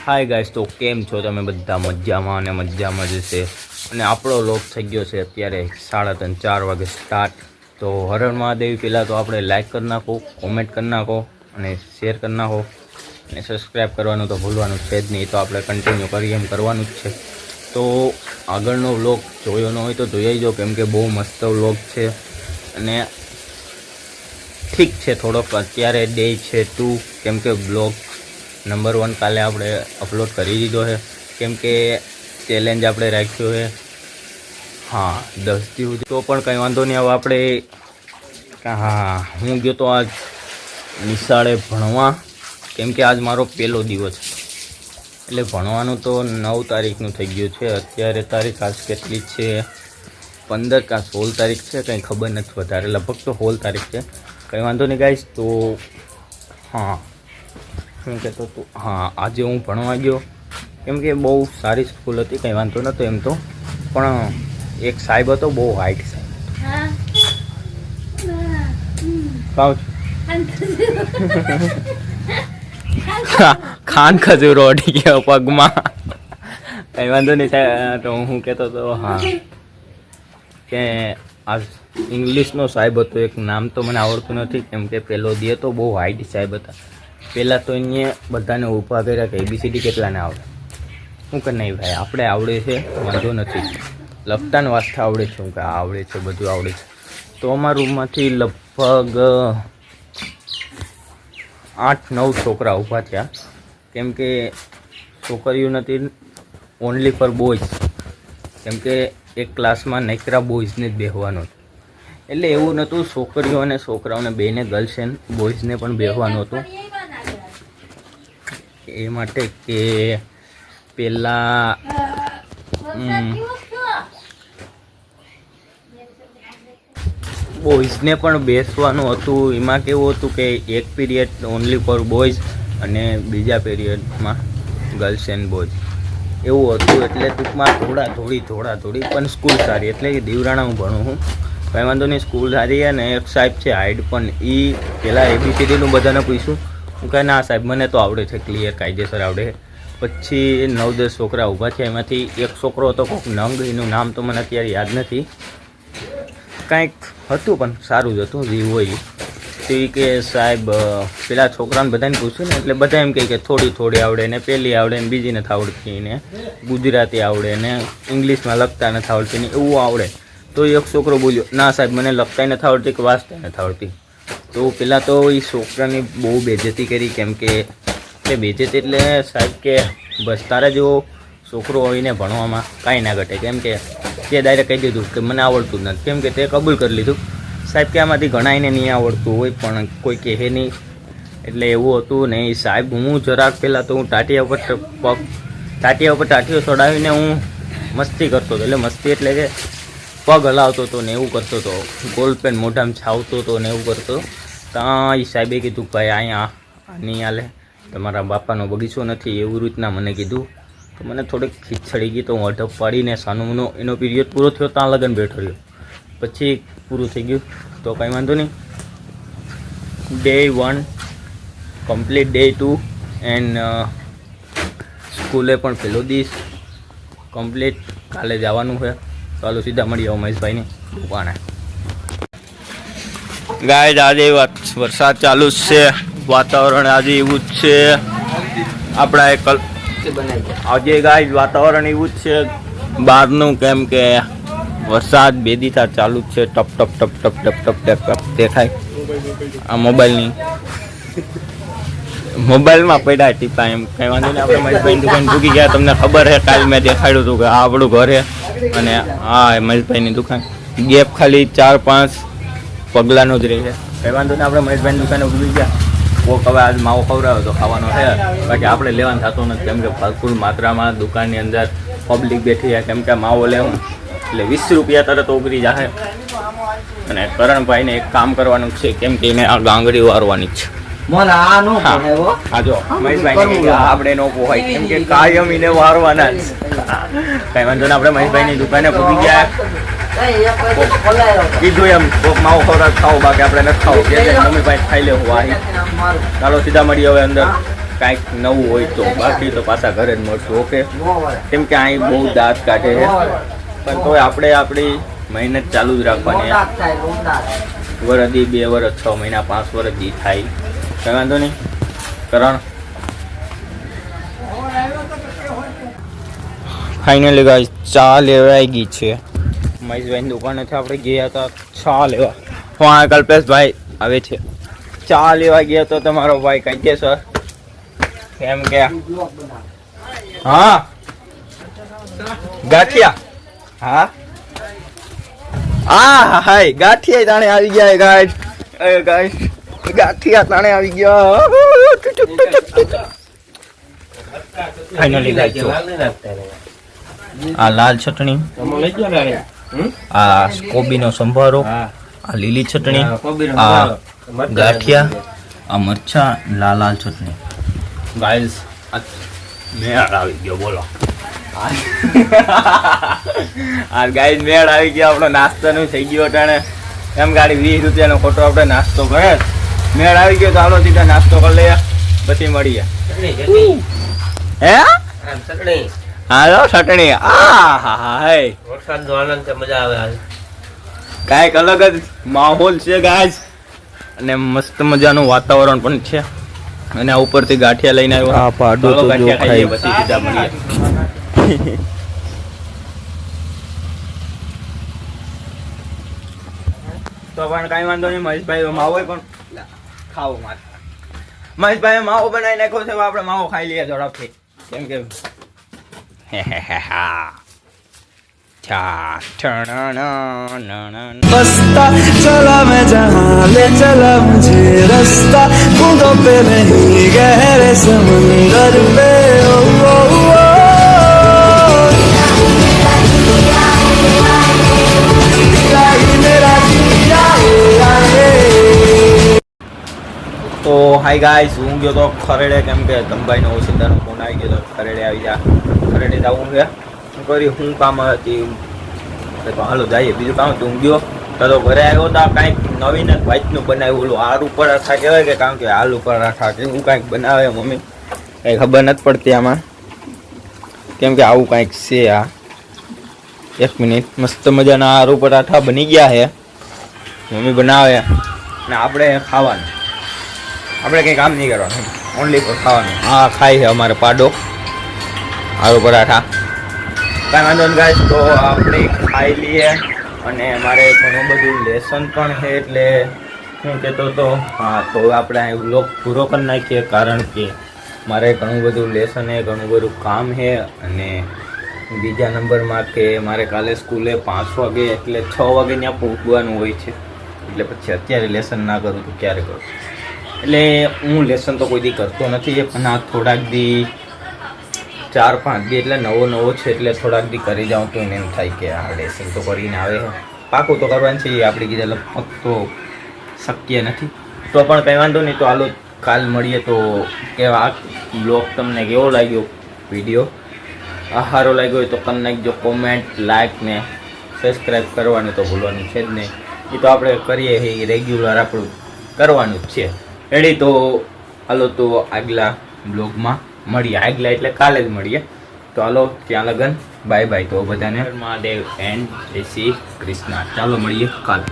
Hi guys, તો કેમ છો તમે બધા? મજામાં અને મજામાં જ છે. અને આપણો લોક થઈ ગયો છે અત્યારે 3:30-4 વાગે સ્ટાર્ટ. તો હર હર મહાદેવ. પહેલાં તો આપણે લાઈક કરી નાખો, કોમેન્ટ કરી નાખો અને શેર કરી નાખો અને સબસ્ક્રાઈબ કરવાનું તો ભૂલવાનું છે જ નહીં. તો આપણે કન્ટિન્યુ કરીએ એમ કરવાનું જ છે. તો આગળનો વ્લોગ જોયો ન હોય તો જોઈ આવજો, કેમ કે બહુ મસ્ત વ્લોગ છે. અને ઠીક છે, થોડોક અત્યારે ડે છે 2, કેમ કે બ્લોગ નંબર 1 કાલે આપણે અપલોડ કરી દીધો છે, કેમ કે ચેલેન્જ આપણે રાખ્યો છે 10 દિવસ. તો પણ કંઈ વાંધો નહીં. હવે આપણે હું ગયો તો આજ નિશાળે ભણવા, કેમ કે આજ મારો પહેલો દિવસ, એટલે ભણવાનું તો 9 તારીખનું થઈ ગયું છે. અત્યારે તારીખ આજ કેટલી છે? 15 કાં 16 તારીખ છે, કંઈ ખબર નથી વધારે, લગભગ તો 16 તારીખ છે. કંઈ વાંધો નહીં ગાઈસ. તો શું કહેતો હતો? આજે હું ભણવા ગયો, કેમ કે બહુ સારી સ્કૂલ હતી, કંઈ વાંધો નહોતો એમ તો. પણ એક સાહેબ હતો, બહુ હાઈટ સાહેબ. ખાન ખજૂર ઓડી ગયો પગમાં. કંઈ વાંધો નહીં સાહેબ. તો હું કહેતો હતો કે આ ઇંગ્લિશનો સાહેબ હતો, એક નામ તો મને આવડતું નથી, કેમ કે પહેલો દી તો બહુ હાઈટ સાહેબ હતા. પહેલાં તો અહીંયા બધાને ઊભા કર્યા કે ABCD કેટલાને આવડે? શું કે નહીં ભાઈ, આપણે આવડે છે, વાંધો નથી. લખતા ને વાંચતા આવડે છે, શું કે આવડે છે, બધું આવડે છે. તો અમારા રૂમમાંથી લગભગ 8-9 છોકરા ઊભા થયા, કેમ કે છોકરીઓ નથી, ઓનલી ફોર બોયઝ. કેમ કે એક ક્લાસમાં નકરા બોયઝને જ બેસવાનું હતું, એટલે એવું નહોતું છોકરીઓ અને છોકરાઓને બેને, ગર્લ્સ એન્ડ બોયઝને પણ બેસવાનું હતું. એ માટે કે પહેલાં બોયઝને પણ બેસવાનું હતું. એમાં કેવું હતું કે એક પીરિયડ ઓનલી ફોર બોયઝ અને બીજા પીરિયડમાં ગર્લ્સ એન્ડ બોયઝ એવું હતું. એટલે ટૂંકમાં થોડી પણ સ્કૂલ સારી, એટલે કે દીવરાણા હું ભણું છું, કંઈ વાંધો નહીં. સ્કૂલ સારી. અને એક સાહેબ છે હાઈટ પણ, એ પહેલાં ABCDનું બધાને પૂછ્યું, હું કહે ના સાહેબ મને તો આવડે છે, ક્લિયર કાયદેસર આવડે. પછી 9-10 છોકરા ઊભા થયા, એમાંથી એક છોકરો હતો કોઈક નંગ, એનું નામ તો મને અત્યારે યાદ નથી, કાંઈક હતું પણ સારું જ હતું જે હોય. તો એ કે સાહેબ પેલા છોકરાને બધાને પૂછ્યું ને, એટલે બધા એમ કહે કે થોડી આવડે ને, પહેલી આવડે ને, બીજી નથી આવડતી ને, ગુજરાતી આવડે ને, ઇંગ્લિશમાં લખતા નથી આવડતી ને, એવું આવડે. તો એક છોકરો બોલ્યો ના સાહેબ મને લખતાય નથી આવડતી કે વાંચતા નથી આવડતી. તો પહેલાં તો એ છોકરાની બહુ બેઇજ્જતી કરી, કેમ કે બેઇજ્જતી એટલે સાહેબ કે બસ તારા જેવો છોકરો હોઈને ભણવામાં કાંઈ ના ઘટે, કેમ કે તે ડાયરેક્ટ કહી દીધું કે મને આવડતું જ નથી, કેમ કે તે કબૂલ કરી લીધું સાહેબ કે આમાંથી ઘણાઈને નહીં આવડતું હોય પણ કોઈ કહે નહીં, એટલે એવું હતું ને. એ સાહેબ હું જરાક પહેલાં તો હું ટાટિયા ઉપર ટાટિયો ચડાવીને હું મસ્તી કરતો હતો, એટલે મસ્તી એટલે કે પગ હલાવતો હતો ને એવું કરતો હતો, ગોલ પેન મોઢામાં છાવતો હતો ને એવું કરતો. ત્યાં એ સાહેબે કીધું ભાઈ અહીંયા નહીં હાલે, તમારા બાપાનો બગીચો નથી, એવું રીતના મને કીધું. તો મને થોડીક ખીચડી ગઈ, તો હું અઢપ પાડીને સાનુનો એનો પીરિયડ પૂરો થયો, ત્યાં લગન બેઠો રહ્યો. પછી પૂરું થઈ ગયું તો કંઈ વાંધો નહીં. Day 1 કમ્પ્લીટ, Day 2 એન્ડ સ્કૂલે પણ પહેલો દિવસ કમ્પ્લીટ. કાલે જવાનું છે. ચાલો સીધા મળીએ મહેશભાઈની દુકાને. ગાઈઝ આજે વરસાદ ચાલુ જ છે, વાતાવરણ આજે એવું જ છે. આપણા આજે ગાઈઝ વાતાવરણ એવું જ છે બહારનું, કેમ કે વરસાદ 2 દિવસ ચાલુ જ છે. ટપ ટપ દેખાય આ મોબાઈલમાં પડ્યા ટીપા, એમ કંઈ વાંધો નહીં. આપણે મહેશભાઈની દુકાન ભૂગી ગયા. તમને ખબર છે કાલે મેં દેખાડ્યું હતું કે આ આપણું ઘર છે અને આ મહેશભાઈની દુકાન. ગેપ ખાલી 4-5 પગલાંનો જ રહે છે. કંઈ વાંધો નહીં. આપણે મહેશભાઈની દુકાને ભૂગી ગયા. કોક હવે આજ માવો ખવડાવ્યો તો ખાવાનો છે, બાકી આપણે લેવાનું થતું નથી, કેમ કે ભરપૂર માત્રામાં દુકાનની અંદર પબ્લિક બેઠી છે. કેમ કે માવો લેવું એટલે 20 રૂપિયા તરત ઓગળી જાય. અને કરણભાઈને એક કામ કરવાનું છે, કેમ કે એને આ ગાંગડી વારવાની છે. મને આ નો હા. પોહાય હો. હા જો મહેશભાઈ ને આપણે નો પોહાય કેમ કે કાયમ એને વારવાના જ. કઈ વાંધો ને આપણે મહેશભાઈ ની દુકાને પહોંચી ગયા. કઈ એક જ ખોલાયો તો. કીધું એમ કોક માવો ખવડાવ ખાઓ બાકી આપણે નથી ખાવું કે મમ્મી ભાઈ ખાઈ લેવું આહી. મારું ચાલો સીધા મળીએ હવે અંદર કાંઈક નવું હોય તો બાકી તો પાછા ઘરે જ મળશું ઓકે. નો વળે. કેમ કે અહીં બહુ દાંત કાઢે છે પણ તોય આપણે આપણી મહેનત ચાલુ જ રાખવાની. લોંડાક થાય લોંડાક. વરદી 2 વર્ષ 6 મહિના 5 વર્ષ જી થાય કઈ વાંધો નહીં. કરણ ફાઇનલી ગાઈસ ચા લેવાઈ ગઈ છે. મહેશભાઈની દુકાનેથી આપણે ગયા હતા ચા લેવા. હા કલ્પેશભાઈ આવે છે. ચા લેવા ગયા તો તમારો ભાઈ કઈ કે સર કેમ કે બ્લોક બનાવ. હા ગાંઠિયા હા આ હાય ગાંઠિયા તાણે આવી ગયા ગાઈસ. એ ગાઈસ ગાંઠિયા તાણે આવી ગયા. ફાઇનલી ગાઈસ જો આ લાલ ચટણી, આ કોબીનો સંભારો, આ લીલી ચટણી, આ ગાંઠિયા, આ મરચા, લાલ લાલ ચટણી. ગાઈસ મેળ આવી ગયો બોલો. આ ગાઈસ મેળ આવી ગયો આપણો નાસ્તાનું થઈ ગયો અટાણે. એમ ગાડી 20 રૂપિયાનો ખોટો આપણે નાસ્તો કરે. મેળ આવી ગયો તો હાલો સીધા નાસ્તો કરી લઈએ પછી મળીએ. હે હાલો ચટણી. આ હા હા હે વરસાદનો આનંદ છે, મજા આવે. કાંઈક અલગ જ માહોલ છે ગાઈસ અને મસ્ત મજાનું વાતાવરણ પણ છે. અને આ ઉપરથી ગાંઠિયા લઈને આવ્યો. આ પાડો તો ગાંઠિયા ખાઈએ પછી સીધા મળીએ. તો પણ કાંઈ વાંધો નહીં. મહેશભાઈ માવો પણ ખાવો મારે. મહેશભાઈ માવો બનાવી નાખ્યો છે. આપણે માવો ખાઈ લઈએ ઝડપથી કેમ કે बसता चला मैं जहाँ ले चला मुझे रास्ता कूदों पे नहीं गहरे समंदर पे ओ, ओ, ओ, मेरा जिया है। તો હાય ગાઈસ હું ગયો તો ખરેડે કેમ કે તંબાઈનો ઓશિંદાનો ફોન આવી ગયો તો ખરેડે આવી જા. ખરેડે જવું છે શું કરી શું કામ હતી તો હાલો જઈએ. બીજું કામ હતું હું ગયો તો ઘરે આવ્યો તો કાંઈક નવીન જ વાતનું બનાવ્યું. ઓલું આલુ પરાઠા કહેવાય કે કારણ કે આલુ પરાઠા કે હું કાંઈક બનાવે મમ્મી કંઈ ખબર નથી પડતી આમાં કેમ કે આવું કાંઈક છે. આ 1 મિનિટ મસ્ત મજાના આલુ પરાઠા બની ગયા છે. મમ્મી બનાવે ને આપણે ખાવાનું. આપણે કંઈ કામ નહીં કરવાનું, ઓનલી પર ખાવાનું. હા ખાય છે અમારે પાડો આલુ પરાઠા. કાંઈ વાંધો નહીં ગાઈસ તો આપણે ખાઈ લઈએ. અને મારે ઘણું બધું લેસન પણ છે એટલે હું કહેતો હતો હા તો આપણે આ વ્લોગ પૂરો કરી નાખીએ કારણ કે મારે ઘણું બધું લેસન છે, ઘણું બધું કામ છે. અને બીજા નંબરમાં કે મારે કાલે સ્કૂલે 5 વાગે એટલે 6 વાગે ત્યાં પહોંચવાનું હોય છે. એટલે પછી અત્યારે લેસન ના કરું તો ક્યારે કરું. એટલે હું લેસન તો કોઈ દી કરતો નથી પણ આ થોડાક દી 4-5 દી એટલે નવો છે એટલે થોડાક દી કરી જાઉં તો એને એમ થાય કે આ લેસન તો કરીને આવે છે. પાકું તો કરવાનું છે આપણી કીધે લગભગ તો શક્ય નથી. તો પણ કંઈ વાંધો નહીં. તો હાલો કાલ મળીએ. તો કે આ બ્લોગ તમને કેવો લાગ્યો વિડીયો સારો લાગ્યો હોય તો કરી નાખજો કોમેન્ટ, લાઈક ને સબસ્ક્રાઈબ કરવાનું તો ભૂલવાનું છે જ નહીં. એ તો આપણે કરીએ એ રેગ્યુલર આપણું કરવાનું જ છે. રેડી તો હાલો તો આગલા બ્લોગમાં મળીએ. આગલા એટલે કાલે જ મળીએ. તો હાલો ત્યાં લગન બાય બાય. તો બધાને મહાદેવ એન્ડ જય શ્રી કૃષ્ણ. ચાલો મળીએ કાલે.